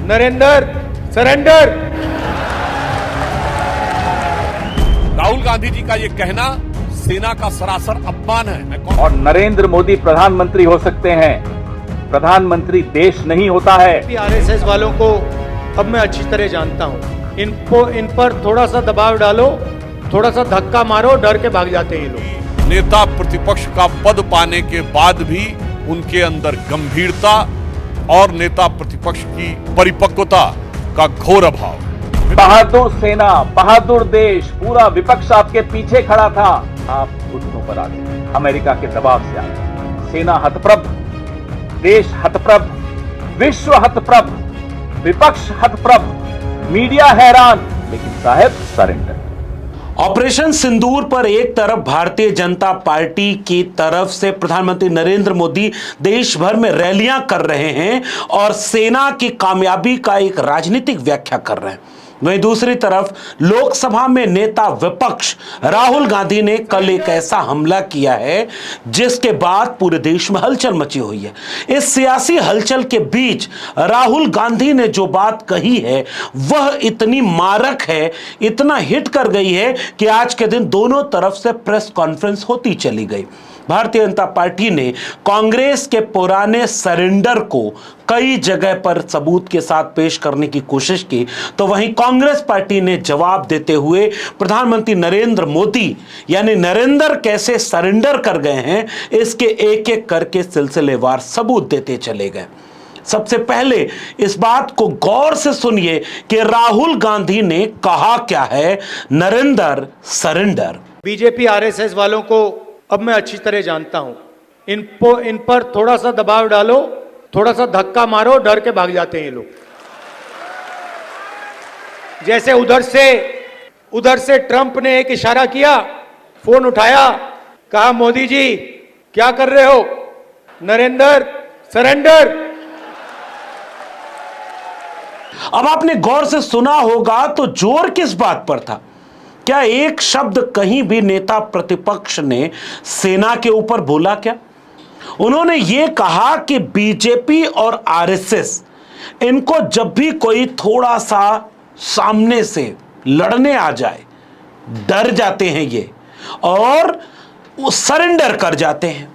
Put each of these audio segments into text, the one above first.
Narendra surrender. Rahul Gandhi ji का ये कहना सेना का सरासर अपमान है। और नरेंद्र मोदी प्रधानमंत्री हो सकते हैं, प्रधानमंत्री देश नहीं होता है। आरएसएस वालों को अब मैं अच्छी तरह जानता हूं। इन पर थोड़ा सा दबाव डालो, थोड़ा सा धक्का मारो, डर के भाग जाते हैं ये लोग। नेता प्रतिपक्ष का पद पाने के बाद भी उनके अंदर गंभीरता और नेता प्रतिपक्ष की परिपक्वता का घोर अभाव। बहादुर सेना, बहादुर देश, पूरा विपक्ष आपके पीछे खड़ा था। आप घुटनों पर आ गए, अमेरिका के दबाव से आ गए। सेना हतप्रभ, देश हतप्रभ, विश्व हतप्रभ, विपक्ष हतप्रभ, मीडिया हैरान, लेकिन साहब सरेंडर। ऑपरेशन सिंदूर पर एक तरफ भारतीय जनता पार्टी की तरफ से प्रधानमंत्री नरेंद्र मोदी देश भर में रैलियां कर रहे हैं और सेना की कामयाबी का एक राजनीतिक व्याख्या कर रहे हैं। वहीं दूसरी तरफ लोकसभा में नेता विपक्ष राहुल गांधी ने कल एक ऐसा हमला किया है जिसके बाद पूरे देश में हलचल मची हुई है। इस सियासी हलचल के बीच राहुल गांधी ने जो बात कही है वह इतनी मारक है, इतना हिट कर गई है कि आज के दिन दोनों तरफ से प्रेस कॉन्फ्रेंस होती चली गई। भारतीय जनता पार्टी ने कांग्रेस के पुराने सरेंडर को कई जगह पर सबूत के साथ पेश करने की कोशिश की, तो वहीं कांग्रेस पार्टी ने जवाब देते हुए प्रधानमंत्री नरेंद्र मोदी यानी नरेंद्र कैसे सरेंडर कर गए हैं इसके एक एक करके सिलसिलेवार सबूत देते चले गए। सबसे पहले इस बात को गौर से सुनिए कि राहुल गांधी ने कहा क्या है। नरेंद्र सरेंडर। बीजेपी आरएसएस वालों को अब मैं अच्छी तरह जानता हूं। इन पर थोड़ा सा दबाव डालो, थोड़ा सा धक्का मारो, डर के भाग जाते हैं ये लोग। जैसे उधर से ट्रंप ने एक इशारा किया, फोन उठाया, कहा मोदी जी क्या कर रहे हो, नरेंद्र सरेंडर। अब आपने गौर से सुना होगा तो जोर किस बात पर था? क्या एक शब्द कहीं भी नेता प्रतिपक्ष ने सेना के ऊपर बोला क्या? उन्होंने यह कहा कि बीजेपी और आरएसएस इनको जब भी कोई थोड़ा सा सामने से लड़ने आ जाए डर जाते हैं ये और वो सरेंडर कर जाते हैं।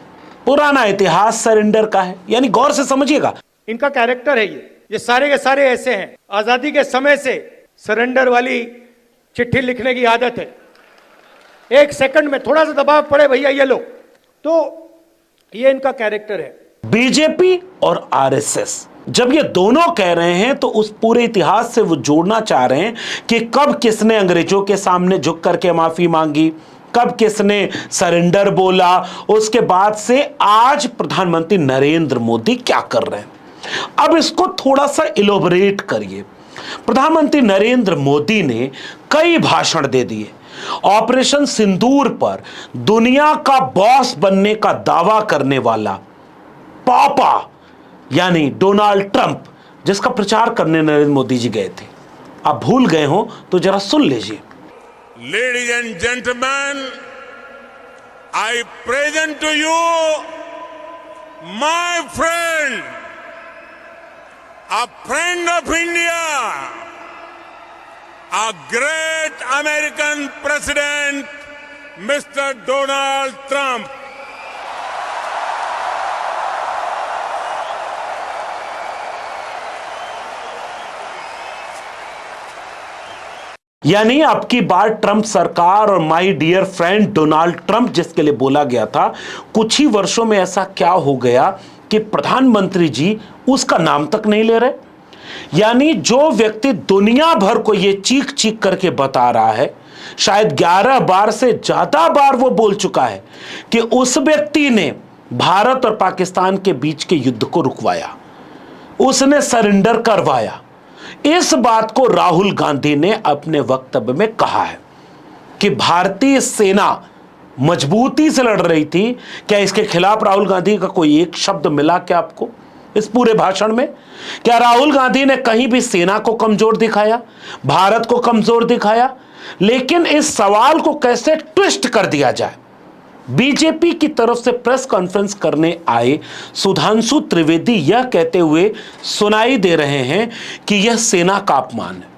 पुराना इतिहास सरेंडर का है, यानी गौर से समझिएगा। इनका कैरेक्टर है ये सारे के सारे ऐसे हैं। आजादी के समय से सरेंडर वाली चिट्ठी लिखने की आदत है। एक सेकंड में थोड़ा सा दबाव पड़े भैया ये लो, तो ये इनका कैरेक्टर है। बीजेपी और आरएसएस जब ये दोनों कह रहे हैं तो उस पूरे इतिहास से वो जोड़ना चाह रहे हैं कि कब किसने अंग्रेजों के सामने झुक करके माफी मांगी, कब किसने सरेंडर बोला, उसके बाद से आज प्रधानमंत्री नरेंद्र मोदी क्या कर रहे हैं। अब इसको थोड़ा सा इलोबरेट करिए। प्रधानमंत्री नरेंद्र मोदी ने कई भाषण दे दिए। ऑपरेशन सिंदूर पर दुनिया का बॉस बनने का दावा करने वाला पापा यानी डोनाल्ड ट्रंप, जिसका प्रचार करने नरेंद्र मोदी जी गए थे, आप भूल गए हो तो जरा सुन लीजिए। Ladies and gentleman, I present to you my friend, a friend of India, a great American president, Mr. Donald Trump. यानी अब की बार ट्रंप सरकार और my dear friend Donald Trump जिसके लिए बोला गया था, कुछ ही वर्षों में ऐसा क्या हो गया कि प्रधानमंत्री जी उसका नाम तक नहीं ले रहे। यानी जो व्यक्ति दुनिया भर को यह चीख चीख करके बता रहा है, शायद 11 बार से ज्यादा बार वो बोल चुका है कि उस व्यक्ति ने भारत और पाकिस्तान के बीच के युद्ध को रुकवाया, उसने सरेंडर करवाया। इस बात को राहुल गांधी ने अपने वक्तव्य में कहा है कि भारतीय सेना मजबूती से लड़ रही थी। क्या इसके खिलाफ राहुल गांधी का कोई एक शब्द मिला क्या आपको इस पूरे भाषण में? क्या राहुल गांधी ने कहीं भी सेना को कमजोर दिखाया, भारत को कमजोर दिखाया? लेकिन इस सवाल को कैसे ट्विस्ट कर दिया जाए, बीजेपी की तरफ से प्रेस कॉन्फ्रेंस करने आए सुधांशु त्रिवेदी यह कहते हुए सुनाई दे रहे हैं कि यह सेना का अपमान है।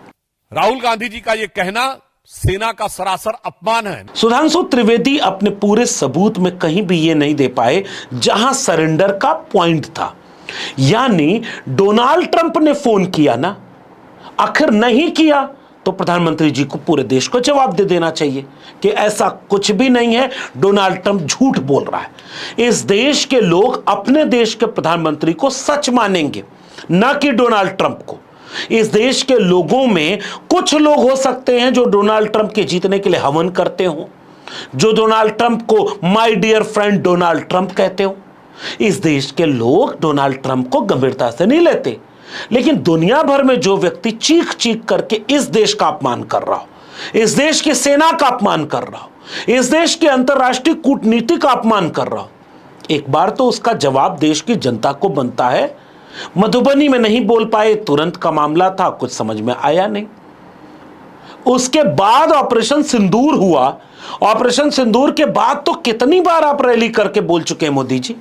राहुल गांधी जी का यह कहना सेना का सरासर अपमान है। सुधांशु त्रिवेदी अपने पूरे सबूत में कहीं भी यह नहीं दे पाए जहां सरेंडर का पॉइंट था। यानी डोनाल्ड ट्रंप ने फोन किया ना, आखिर नहीं किया तो प्रधानमंत्री जी को पूरे देश को जवाब दे देना चाहिए कि ऐसा कुछ भी नहीं है, डोनाल्ड ट्रंप झूठ बोल रहा है। इस देश के लोग अपने देश के प्रधानमंत्री को सच मानेंगे, न कि डोनाल्ड ट्रंप को। इस देश के लोगों में कुछ लोग हो सकते हैं जो डोनाल्ड ट्रंप के जीतने के लिए हवन करते हो, जो डोनाल्ड ट्रंप को my dear friend Donald Trump कहते हो। इस देश के लोग डोनाल्ड ट्रंप को गंभीरता से नहीं लेते, लेकिन दुनिया भर में जो व्यक्ति चीख चीख करके इस देश का अपमान कर रहा हो, इस देश की सेना का अपमान कर रहा हो, इस देश के अंतर्राष्ट्रीय कूटनीति का अपमान कर रहा हो, एक बार तो उसका जवाब देश की जनता को बनता है। मधुबनी में नहीं बोल पाए, तुरंत का मामला था, कुछ समझ में आया नहीं। उसके बाद ऑपरेशन सिंदूर हुआ। ऑपरेशन सिंदूर के बाद तो कितनी बार आप रैली करके बोल चुके हैं मोदी जी।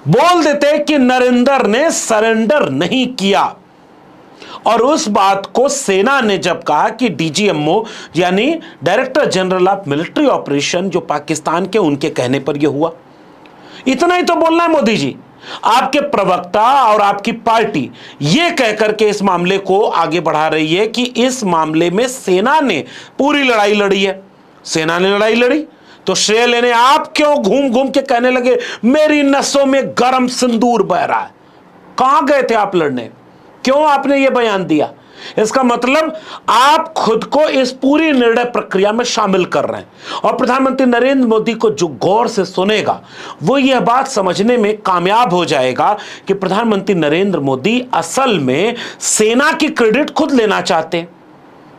बोल देते कि नरेंद्र ने सरेंडर नहीं किया, और उस बात को सेना ने जब कहा कि डीजीएमओ यानी director general of military operation जो पाकिस्तान के, उनके कहने पर यह हुआ। इतना ही तो बोलना है मोदी जी। आपके प्रवक्ता और आपकी पार्टी यह कहकर के इस मामले को आगे बढ़ा रही है कि इस मामले में सेना ने पूरी लड़ाई लड़ी है। सेना ने लड़ाई लड़ी तो श्रेय लेने आप क्यों घूम घूम के कहने लगे मेरी नसों में गर्म सिंदूर बह रहा है? कहां गए थे आप लड़ने? क्यों आपने यह बयान दिया? इसका मतलब आप खुद को इस पूरी निर्णय प्रक्रिया में शामिल कर रहे हैं। और प्रधानमंत्री नरेंद्र मोदी को जो गौर से सुनेगा वो यह बात समझने में कामयाब हो जाएगा कि प्रधानमंत्री नरेंद्र मोदी असल में सेना की क्रेडिट खुद लेना चाहते हैं।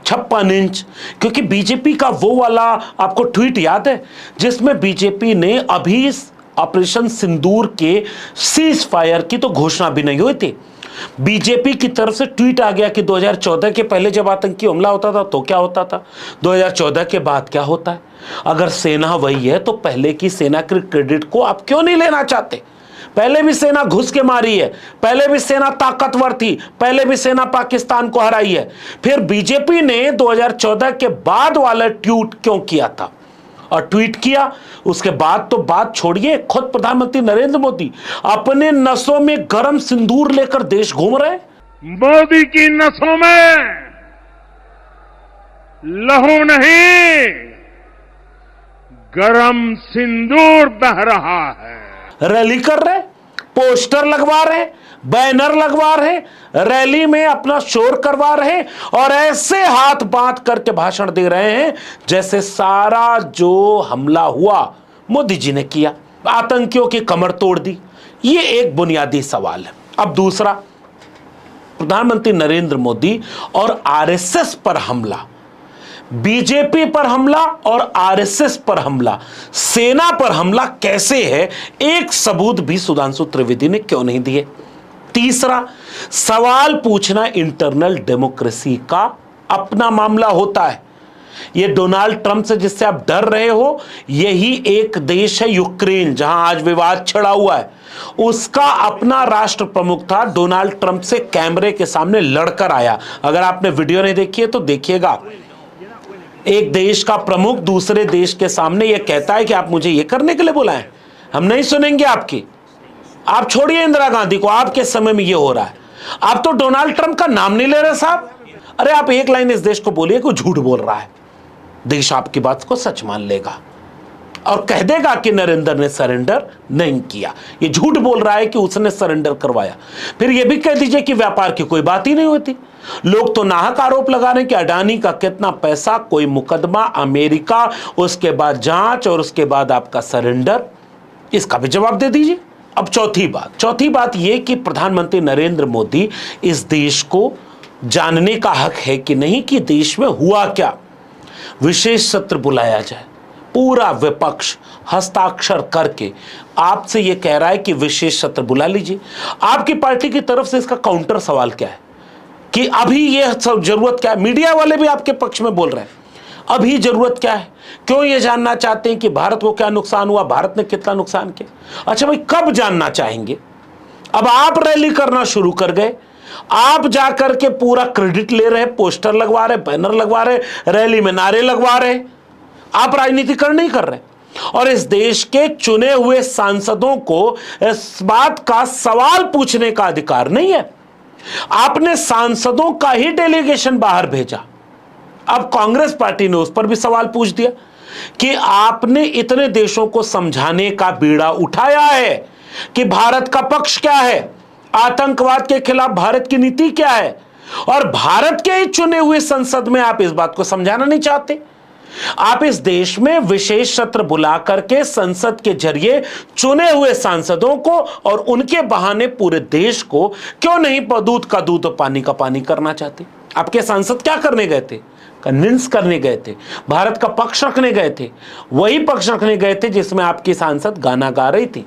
56 इंच, क्योंकि बीजेपी का वो वाला आपको ट्वीट याद है जिसमें बीजेपी ने अभी ऑपरेशन सिंदूर के सीज फायर की तो घोषणा भी नहीं हुई थी। बीजेपी की तरफ से ट्वीट आ गया कि 2014 के पहले जब आतंकी हमला होता था तो क्या होता था, 2014 के बाद क्या होता है। अगर सेना वही है तो पहले की सेना के क्रेडिट को आप क्यों नहीं लेना चाहते? पहले भी सेना घुस के मारी है, पहले भी सेना ताकतवर थी, पहले भी सेना पाकिस्तान को हराई है। फिर बीजेपी ने 2014 के बाद वाला ट्वीट क्यों किया था? और ट्वीट किया उसके बाद तो बात छोड़िए, खुद प्रधानमंत्री नरेंद्र मोदी अपने नसों में गर्म सिंदूर लेकर देश घूम रहे। मोदी की नसों में लहू नहीं, गर्म सिंदूर बह रहा है। रैली कर रहे, पोस्टर लगवा रहे, बैनर लगवा रहे, रैली में अपना शोर करवा रहे और ऐसे हाथ बांध करके भाषण दे रहे हैं जैसे सारा जो हमला हुआ मोदी जी ने किया, आतंकियों की कमर तोड़ दी। ये एक बुनियादी सवाल है। अब दूसरा, प्रधानमंत्री नरेंद्र मोदी और आरएसएस पर हमला, बीजेपी पर हमला और आरएसएस पर हमला, सेना पर हमला कैसे है, एक सबूत भी सुधांशु त्रिवेदी ने क्यों नहीं दिए? तीसरा, सवाल पूछना इंटरनल डेमोक्रेसी का अपना मामला होता है। यह डोनाल्ड ट्रंप से जिससे आप डर रहे हो, यही एक देश है यूक्रेन जहां आज विवाद छिड़ा हुआ है। उसका अपना राष्ट्र प्रमुख था, डोनाल्ड ट्रंप से कैमरे के सामने लड़कर आया। अगर आपने वीडियो नहीं देखी है तो देखिएगा। एक देश का प्रमुख दूसरे देश के सामने यह कहता है कि आप मुझे यह करने के लिए बुलाएं, हम नहीं सुनेंगे आपकी। आप छोड़िए इंदिरा गांधी को, आपके समय में यह हो रहा है। आप तो डोनाल्ड ट्रंप का नाम नहीं ले रहे साहब। अरे आप एक लाइन इस देश को बोलिए कि झूठ बोल रहा है, देश आपकी बात को सच मान लेगा और कह देगा कि नरेंद्र ने सरेंडर नहीं किया। ये झूठ बोल रहा है कि उसने सरेंडर करवाया। फिर यह भी कह दीजिए कि व्यापार की कोई बात ही नहीं होती। लोग तो नाहक आरोप लगा रहे हैं कि अडानी का कितना पैसा, कोई मुकदमा, अमेरिका, उसके बाद जांच और उसके बाद आपका सरेंडर। इसका भी जवाब दे दीजिए। अब चौथी बात यह कि प्रधानमंत्री नरेंद्र मोदी इस देश को जानने का हक है कि नहीं कि देश में हुआ क्या। विशेष सत्र बुलाया जाए, पूरा विपक्ष हस्ताक्षर करके आपसे यह कह रहा है कि विशेष सत्र बुला लीजिए। आपकी पार्टी की तरफ से इसका काउंटर सवाल क्या है कि अभी यह सब जरूरत क्या है? मीडिया वाले भी आपके पक्ष में बोल रहे हैं। अभी जरूरत क्या है? क्यों ये जानना चाहते हैं कि भारत को क्या नुकसान हुआ, भारत ने कितना नुकसान किया? अच्छा भाई, कब जानना चाहेंगे? अब आप रैली करना शुरू कर गए, आप जाकर के पूरा क्रेडिट ले रहे, पोस्टर लगवा रहे, बैनर लगवा रहे, रैली में नारे लगवा रहे, आप राजनीतिकरण नहीं कर रहे। और इस देश के चुने हुए सांसदों को इस बात का सवाल पूछने का अधिकार नहीं है। आपने सांसदों का ही डेलीगेशन बाहर भेजा। अब कांग्रेस पार्टी ने उस पर भी सवाल पूछ दिया कि आपने इतने देशों को समझाने का बीड़ा उठाया है कि भारत का पक्ष क्या है, आतंकवाद के खिलाफ भारत की नीति क्या है, और भारत के ही चुने हुए संसद में आप इस बात को समझाना नहीं चाहते। आप इस देश में विशेष सत्र बुला करके संसद के जरिए चुने हुए सांसदों को और उनके बहाने पूरे देश को क्यों नहीं दूध का दूध और पानी का पानी करना चाहते? आपके सांसद क्या करने गए थे? कन्विंस करने गए थे, भारत का पक्ष रखने गए थे। वही पक्ष रखने गए थे जिसमें आपकी सांसद गाना गा रही थी,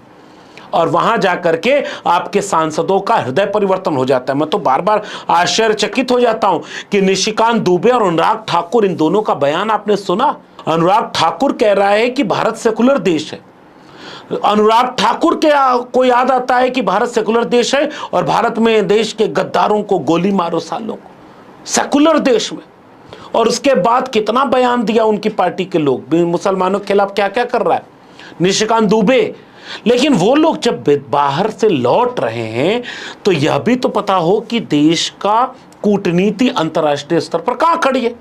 और वहां जाकर के आपके सांसदों का हृदय परिवर्तन हो जाता है। मैं तो बार बार आश्चर्यचकित हो जाता हूं कि निशिकांत दुबे और अनुराग ठाकुर, इन दोनों का बयान आपने सुना? अनुराग ठाकुर कह रहा है कि भारत सेकुलर देश है। अनुराग ठाकुर के को याद आता है कि भारत सेकुलर देश है, और भारत में देश के गद्दारों को गोली मारो सालों को, सेकुलर देश में। और उसके बाद कितना बयान दिया उनकी पार्टी के लोग, मुसलमानों के खिलाफ क्या क्या कर रहा है निशिकांत दुबे। लेकिन वो लोग जब बाहर से लौट रहे हैं तो यह भी तो पता हो कि देश का कूटनीति अंतर्राष्ट्रीय स्तर पर कहां खड़ी है।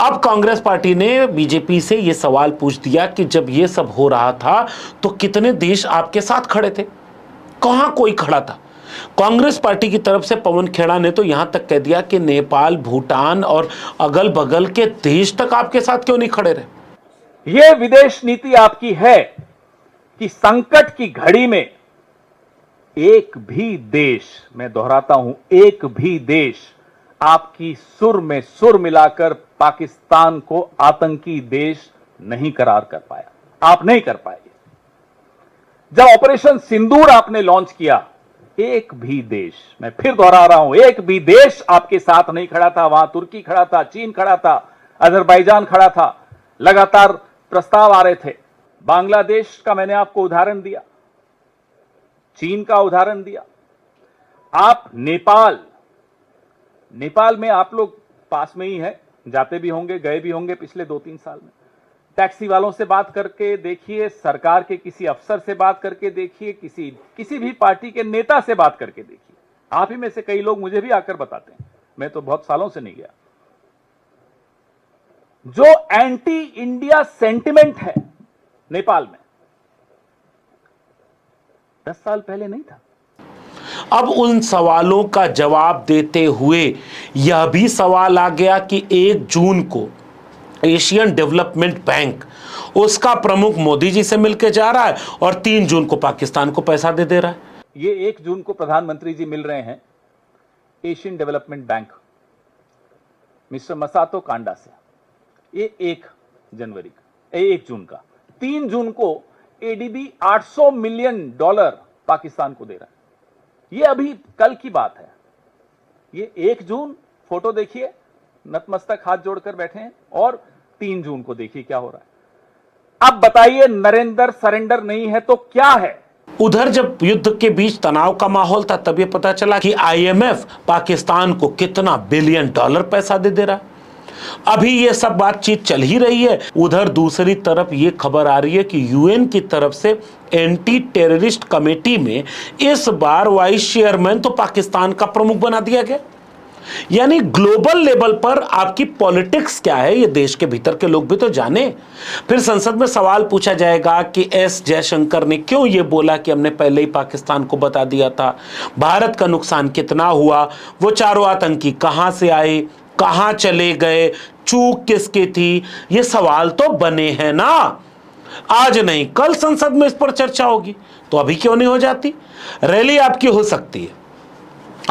अब कांग्रेस पार्टी ने बीजेपी से यह सवाल पूछ दिया कि जब यह सब हो रहा था तो कितने देश आपके साथ खड़े थे? कहां कोई खड़ा था? कांग्रेस पार्टी की तरफ से पवन खेड़ा ने तो यहां तक कह दिया कि नेपाल, भूटान और अगल बगल के देश तक आपके साथ क्यों नहीं खड़े रहे? यह विदेश नीति आपकी है कि संकट की घड़ी में एक भी देश, मैं दोहराता हूं, एक भी देश आपकी सुर में सुर मिलाकर पाकिस्तान को आतंकी देश नहीं करार कर पाया। आप नहीं कर पाए। जब ऑपरेशन सिंदूर आपने लॉन्च किया, एक भी देश, मैं फिर दोहरा रहा हूं, एक भी देश आपके साथ नहीं खड़ा था। वहां तुर्की खड़ा था, चीन खड़ा था, अजरबैजान खड़ा था, लगातार प्रस्ताव आ रहे थे। बांग्लादेश का मैंने आपको उदाहरण दिया, चीन का उदाहरण दिया। आप नेपाल में आप लोग पास में ही हैं, जाते भी होंगे, गए भी होंगे पिछले 2-3 साल में। टैक्सी वालों से बात करके देखिए, सरकार के किसी अफसर से बात करके देखिए, किसी भी पार्टी के नेता से बात करके देखिए। आप ही में से कई लोग मुझे भी आकर बताते हैं, मैं तो बहुत सालों से नहीं गया। जो एंटी इंडिया सेंटिमेंट है नेपाल में, 10 साल पहले नहीं था। अब उन सवालों का जवाब देते हुए यह भी सवाल आ गया कि 1 जून को एशियन डेवलपमेंट बैंक, उसका प्रमुख मोदी जी से मिलकर जा रहा है और 3 जून को पाकिस्तान को पैसा दे रहा है। ये 1 जून को प्रधानमंत्री जी मिल रहे हैं Asian development bank mister Masato Kanda से, ये 1 जून का। 3 जून को एडीबी $800 मिलियन पाकिस्तान को दे रहा है। ये अभी कल की बात है। ये 1 जून फोटो देखिए, नतमस्तक हाथ जोड़कर बैठे हैं, और 3 जून को देखिए क्या हो रहा है। अब बताइए, नरेंद्र सरेंडर नहीं है तो क्या है? उधर जब युद्ध के बीच तनाव का माहौल था, तब यह पता चला कि आईएमएफ पाकिस्तान को कितना $बिलियन पैसा दे रहा है। अभी ये सब बातचीत चल ही रही है। उधर दूसरी तरफ ये खबर आ रही है कि यूएन की तरफ से एंटी टेररिस्ट कमेटी में इस बार वाइस चेयरमैन तो पाकिस्तान का प्रमुख बना दिया गया। यानी ग्लोबल लेवल पर आपकी पॉलिटिक्स क्या है, ये देश के भीतर के लोग भी तो जाने। फिर संसद में सवाल पूछा जाएगा कि एस जयशंकर ने क्यों ये बोला कि हमने पहले ही पाकिस्तान को बता दिया था, भारत का नुकसान कितना हुआ, वो चारों आतंकी कहां से आए, कहां चले गए, चूक किसकी थी। ये सवाल तो बने हैं ना। आज नहीं, कल संसद में इस पर चर्चा होगी, तो अभी क्यों नहीं हो जाती? रैली आपकी हो सकती है,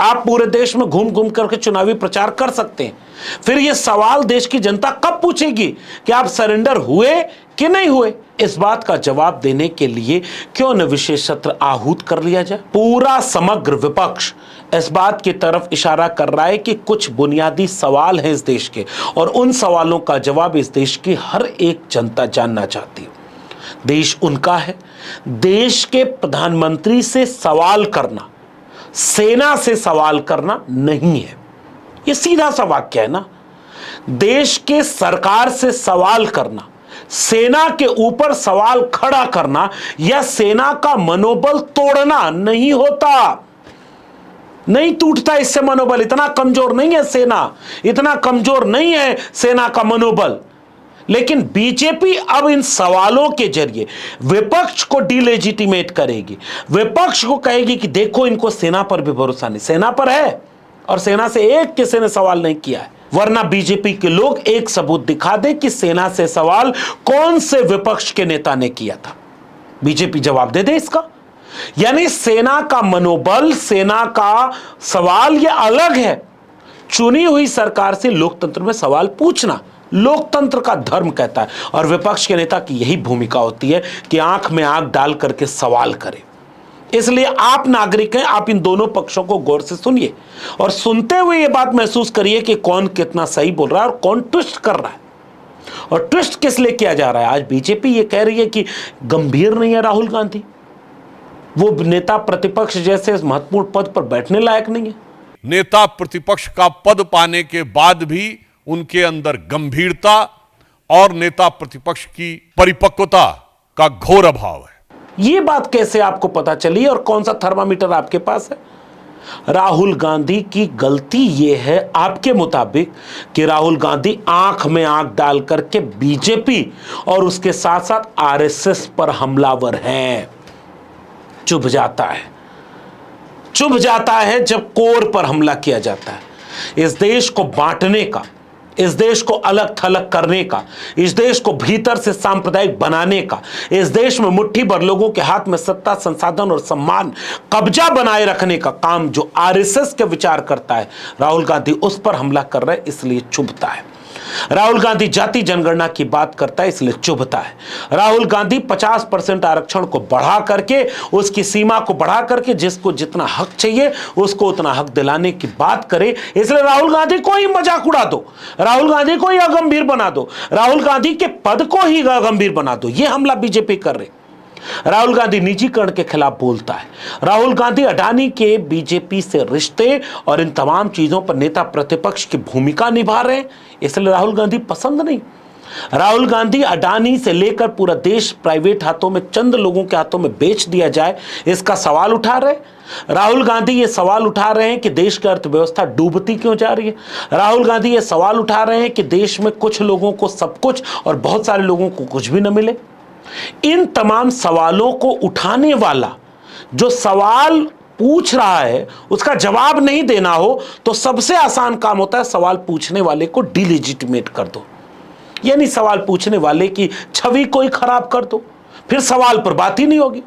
आप पूरे देश में घूम घूम करके चुनावी प्रचार कर सकते हैं। फिर यह सवाल देश की जनता कब पूछेगी कि आप सरेंडर हुए कि नहीं हुए? इस बात का जवाब देने के लिए क्यों न विशेष सत्र आहूत कर लिया जाए। पूरा समग्र विपक्ष इस बात की तरफ इशारा कर रहा है कि कुछ बुनियादी सवाल हैं इस देश के, और उन सवालों का जवाब इस देश की हर एक जनता जानना चाहती है। देश उनका है। देश के प्रधानमंत्री से सवाल करना सेना से सवाल करना नहीं है। यह सीधा सा वाक्य है ना। देश के सरकार से सवाल करना, सेना के ऊपर सवाल खड़ा करना या सेना का मनोबल तोड़ना नहीं होता। नहीं टूटता इससे मनोबल, इतना कमजोर नहीं है सेना, इतना कमजोर नहीं है सेना का मनोबल। लेकिन बीजेपी अब इन सवालों के जरिए विपक्ष को डिलेजिटिमेट करेगी, विपक्ष को कहेगी कि देखो इनको सेना पर भी भरोसा नहीं। सेना पर है और सेना से एक किसी ने सवाल नहीं किया है, वरना बीजेपी के लोग एक सबूत दिखा दे कि सेना से सवाल कौन से विपक्ष के नेता ने किया था। बीजेपी जवाब दे दे इसका। यानी सेना का मनोबल, सेना का सवाल यह अलग है। चुनी हुई सरकार से लोकतंत्र में सवाल पूछना लोकतंत्र का धर्म कहता है, और विपक्ष के नेता की यही भूमिका होती है कि आंख में आंख डाल करके सवाल करें। इसलिए आप नागरिक हैं, आप इन दोनों पक्षों को गौर से सुनिए और सुनते हुए यह बात महसूस करिए कि कौन कितना सही बोल रहा है और कौन ट्विस्ट कर रहा है। और ट्विस्ट किस लिए किया जा रहा है? आज बीजेपी ये कह रही है कि गंभीर नहीं है राहुल गांधी, वो नेता प्रतिपक्ष जैसे महत्वपूर्ण पद पर बैठने लायक नहीं है। नेता प्रतिपक्ष का पद पाने के बाद भी उनके अंदर गंभीरता और नेता प्रतिपक्ष की परिपक्वता का घोर अभाव है। यह बात कैसे आपको पता चली और कौन सा थर्मामीटर आपके पास है? राहुल गांधी की गलती यह है आपके मुताबिक कि राहुल गांधी आंख में आंख डाल करके बीजेपी और उसके साथ साथ आरएसएस पर हमलावर हैं। चुभ जाता है जब कोर पर हमला किया जाता है। इस देश को बांटने का, इस देश को अलग थलग करने का, इस देश को भीतर से सांप्रदायिक बनाने का, इस देश में मुट्ठी भर लोगों के हाथ में सत्ता, संसाधन और सम्मान, कब्जा बनाए रखने का काम जो आरएसएस के विचार करता है, राहुल गांधी उस पर हमला कर रहे हैं, इसलिए चुभता है। राहुल गांधी जाति जनगणना की बात करता है, इसलिए चुभता है। राहुल गांधी 50% आरक्षण को बढ़ा करके, उसकी सीमा को बढ़ा करके जिसको जितना हक चाहिए उसको उतना हक दिलाने की बात करे, इसलिए राहुल गांधी को ही मजाक उड़ा दो, राहुल गांधी को ही अगंभीर बना दो, राहुल गांधी के पद को ही अगंभीर बना दो। यह हमला बीजेपी कर रही। राहुल गांधी निजीकरण के खिलाफ बोलता है। राहुल गांधी अडानी के बीजेपी से रिश्ते और इन तमाम चीजों पर नेता प्रतिपक्ष की भूमिका निभा रहे हैं, इसलिए राहुल गांधी पसंद नहीं। राहुल गांधी अडानी से लेकर पूरा देश प्राइवेट हाथों में, चंद लोगों के हाथों में बेच दिया जाए, इसका सवाल उठा रहे। राहुल गांधी ये सवाल उठा रहे हैं कि देश की अर्थव्यवस्था डूबती क्यों जा रही है। राहुल गांधी ये सवाल उठा रहे हैं कि देश में कुछ लोगों को सब कुछ और बहुत सारे लोगों को कुछ भी न मिले। इन तमाम सवालों को उठाने वाला जो सवाल पूछ रहा है उसका जवाब नहीं देना हो तो सबसे आसान काम होता है सवाल पूछने वाले को डिलेजिटिमेट कर दो, यानी सवाल पूछने वाले की छवि को ही खराब कर दो, फिर सवाल पर बात ही नहीं होगी।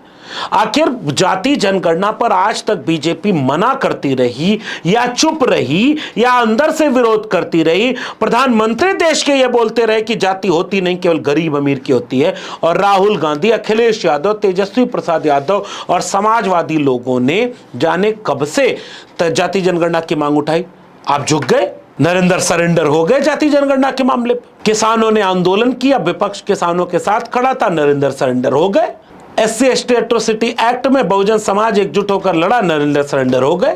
आखिर जाति जनगणना पर आज तक बीजेपी मना करती रही या चुप रही या अंदर से विरोध करती रही। प्रधानमंत्री देश के ये बोलते रहे कि जाति होती नहीं, केवल गरीब अमीर की होती है, और राहुल गांधी, अखिलेश यादव, तेजस्वी प्रसाद यादव और समाजवादी लोगों ने जाने कब से जाति जनगणना की मांग उठाई। आप झुक गए, नरेंद्र सरेंडर हो गए जाति जनगणना के मामले पर। किसानों ने आंदोलन किया, विपक्ष किसानों के साथ खड़ा था, नरेंद्र सरेंडर हो गए। SC/ST एट्रोसिटी एक्ट में बहुजन समाज एकजुट होकर लड़ा, नरेंद्र सरेंडर हो गए।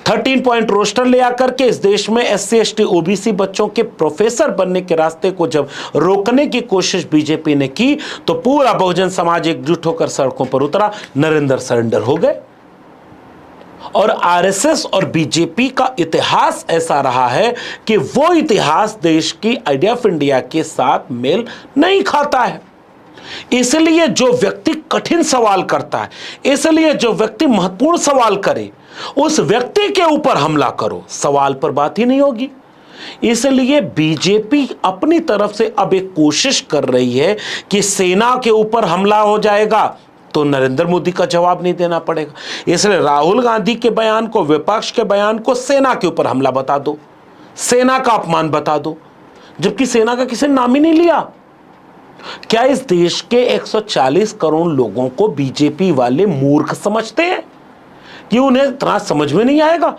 13 पॉइंट रोस्टर ले आकर के इस देश में SC/ST OBC बच्चों के प्रोफेसर बनने के रास्ते को जब रोकने की कोशिश बीजेपी ने की तो पूरा बहुजन समाज एकजुट होकर सड़कों पर उतरा, नरेंद्र सरेंडर हो गए। और आरएसएस और बीजेपी का इतिहास ऐसा रहा है कि वो इतिहास देश की आइडिया ऑफ इंडिया के साथ मेल नहीं खाता है। इसलिए जो व्यक्ति कठिन सवाल करता है, इसलिए जो व्यक्ति महत्वपूर्ण सवाल करे, उस व्यक्ति के ऊपर हमला करो, सवाल पर बात ही नहीं होगी। इसलिए बीजेपी अपनी तरफ से अब एक कोशिश कर रही है कि सेना के ऊपर हमला हो जाएगा तो नरेंद्र मोदी का जवाब नहीं देना पड़ेगा, इसलिए राहुल गांधी के बयान को, विपक्ष के बयान को सेना के ऊपर हमला बता दो, सेना का अपमान बता दो, जबकि सेना का किसी ने नाम ही नहीं लिया। क्या इस देश के 140 करोड़ लोगों को बीजेपी वाले मूर्ख समझते हैं? कि उन्हें इतना समझ में नहीं आएगा।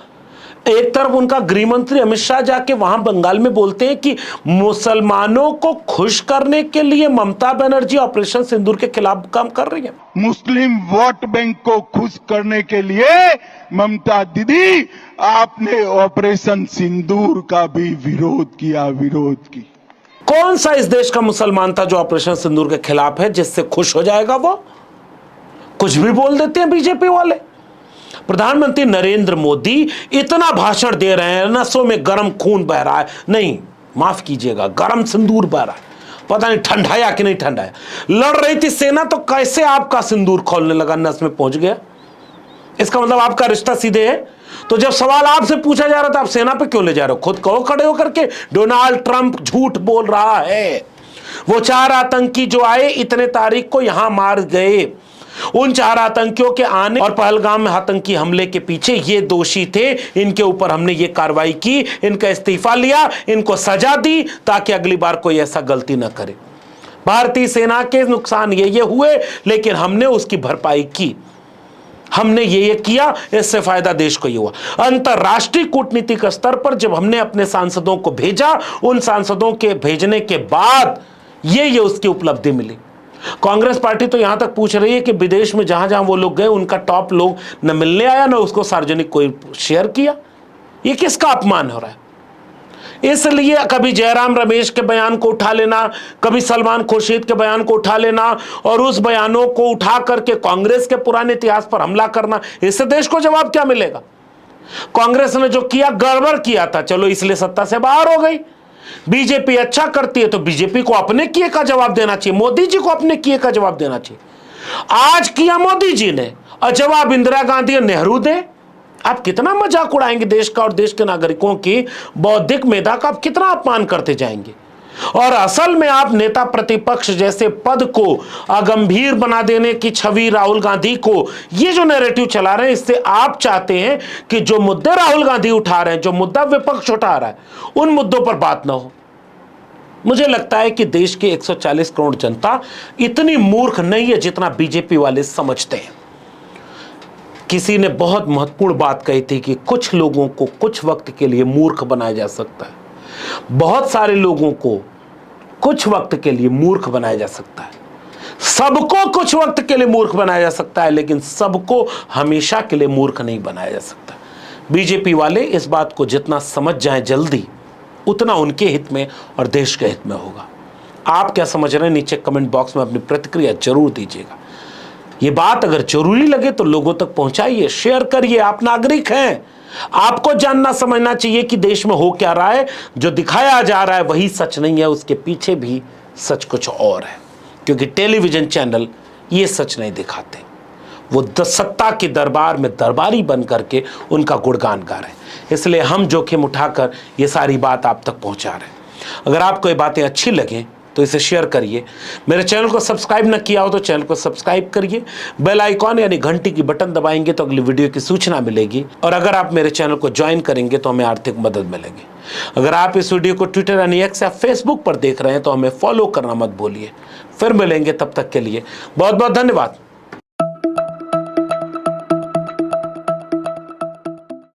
एक तरफ उनका गृह मंत्री अमित शाह जाके वहां बंगाल में बोलते हैं कि मुसलमानों को खुश करने के लिए ममता बनर्जी ऑपरेशन सिंदूर के खिलाफ काम कर रही है। मुस्लिम वोट बैंक को खुश करने के लिए ममता दीदी आपने ऑपरेशन सिंदूर का भी विरोध की। कौन सा इस देश का मुसलमान था जो ऑपरेशन सिंदूर के खिलाफ है, जिससे खुश हो जाएगा? वो कुछ भी बोल देते हैं बीजेपी वाले। प्रधानमंत्री नरेंद्र मोदी इतना भाषण दे रहे हैं, नसों में गर्म खून बह रहा है, नहीं माफ कीजिएगा, गर्म सिंदूर बह रहा है, पता नहीं ठंडाया कि नहीं ठंडाया। लड़ रही थी सेना तो कैसे आपका सिंदूर खोलने लगा, नस में पहुंच गया। इसका मतलब आपका रिश्ता सीधे है। तो जब सवाल आपसे पूछा जा रहा था आप सेना पे क्यों ले जा रहे हो, खुद कहो खड़े होकर के डोनाल्ड ट्रंप झूठ बोल रहा है। वो 4 आतंकी जो आए इतने तारीख को यहां मार गए, उन 4 आतंकियों के आने और पहलगाम में आतंकी हमले के पीछे ये दोषी थे, इनके ऊपर हमने ये कार्रवाई की, इनका इस्तीफा लिया, इनको सजा दी ताकि अगली बार कोई ऐसा गलती ना करे। भारतीय सेना के नुकसान ये हुए, लेकिन हमने उसकी भरपाई की, हमने ये किया, इससे फायदा देश को ये हुआ। अंतरराष्ट्रीय कूटनीतिक स्तर पर जब हमने अपने सांसदों को भेजा, उन सांसदों के भेजने के बाद ये उसकी उपलब्धि मिली। कांग्रेस पार्टी तो यहां तक पूछ रही है कि विदेश में जहां जहां वो लोग गए उनका टॉप लोग न मिलने आया, न उसको सार्वजनिक कोई शेयर किया। ये किसका अपमान हो रहा है? इसलिए कभी जयराम रमेश के बयान को उठा लेना, कभी सलमान खुर्शीद के बयान को उठा लेना और उस बयानों को उठा करके कांग्रेस के पुराने इतिहास पर हमला करना, इससे देश को जवाब क्या मिलेगा? कांग्रेस ने जो किया गड़बड़ किया था, चलो इसलिए सत्ता से बाहर हो गई। बीजेपी अच्छा करती है तो बीजेपी को अपने किए का जवाब देना चाहिए, मोदी जी को अपने किए का जवाब देना चाहिए। आज किया मोदी जी ने और जवाब इंदिरा गांधी और नेहरू दे। आप कितना मजाक उड़ाएंगे देश का और देश के नागरिकों की बौद्धिक मेधा का, आप कितना अपमान करते जाएंगे। और असल में आप नेता प्रतिपक्ष जैसे पद को अगंभीर बना देने की छवि राहुल गांधी को, ये जो नैरेटिव चला रहे हैं, इससे आप चाहते हैं कि जो मुद्दे राहुल गांधी उठा रहे हैं, जो मुद्दा विपक्ष उठा रहा है, उन मुद्दों पर बात ना हो। मुझे लगता है कि देश के 140 करोड़ जनता इतनी मूर्ख नहीं है जितना बीजेपी वाले समझते हैं। किसी ने बहुत महत्वपूर्ण बात कही थी कि कुछ लोगों को कुछ वक्त के लिए मूर्ख बनाया जा सकता है, बहुत सारे लोगों को कुछ वक्त के लिए मूर्ख बनाया जा सकता है, सबको कुछ वक्त के लिए मूर्ख बनाया जा सकता है, लेकिन सबको हमेशा के लिए मूर्ख नहीं बनाया जा सकता। बीजेपी वाले इस बात को जितना समझ जाएं जल्दी, उतना उनके हित में और देश के हित में होगा। आप क्या समझ रहे हैं, नीचे कमेंट बॉक्स में अपनी प्रतिक्रिया जरूर दीजिएगा। ये बात अगर जरूरी लगे तो लोगों तक पहुंचाइए, शेयर करिए। आप नागरिक हैं, आपको जानना समझना चाहिए कि देश में हो क्या रहा है। जो दिखाया जा रहा है वही सच नहीं है, उसके पीछे भी सच कुछ और है, क्योंकि टेलीविजन चैनल ये सच नहीं दिखाते। वो सत्ता के दरबार में दरबारी बन करके उनका गुणगान गा रहे हैं। इसलिए हम जोखिम उठाकर ये सारी बात आप तक पहुंचा रहे हैं। अगर आपको ये बातें अच्छी लगें तो इसे शेयर करिए। मेरे चैनल को सब्सक्राइब न किया हो तो चैनल को सब्सक्राइब करिए। बेल आइकॉन यानी घंटी की बटन दबाएंगे तो अगली वीडियो की सूचना मिलेगी। और अगर आप मेरे चैनल को ज्वाइन करेंगे तो हमें आर्थिक मदद मिलेगी। अगर आप इस वीडियो को ट्विटर यानी एक्स या फेसबुक पर देख रहे हैं तो हमें फॉलो करना मत भूलिए। फिर मिलेंगे, तब तक के लिए बहुत बहुत धन्यवाद।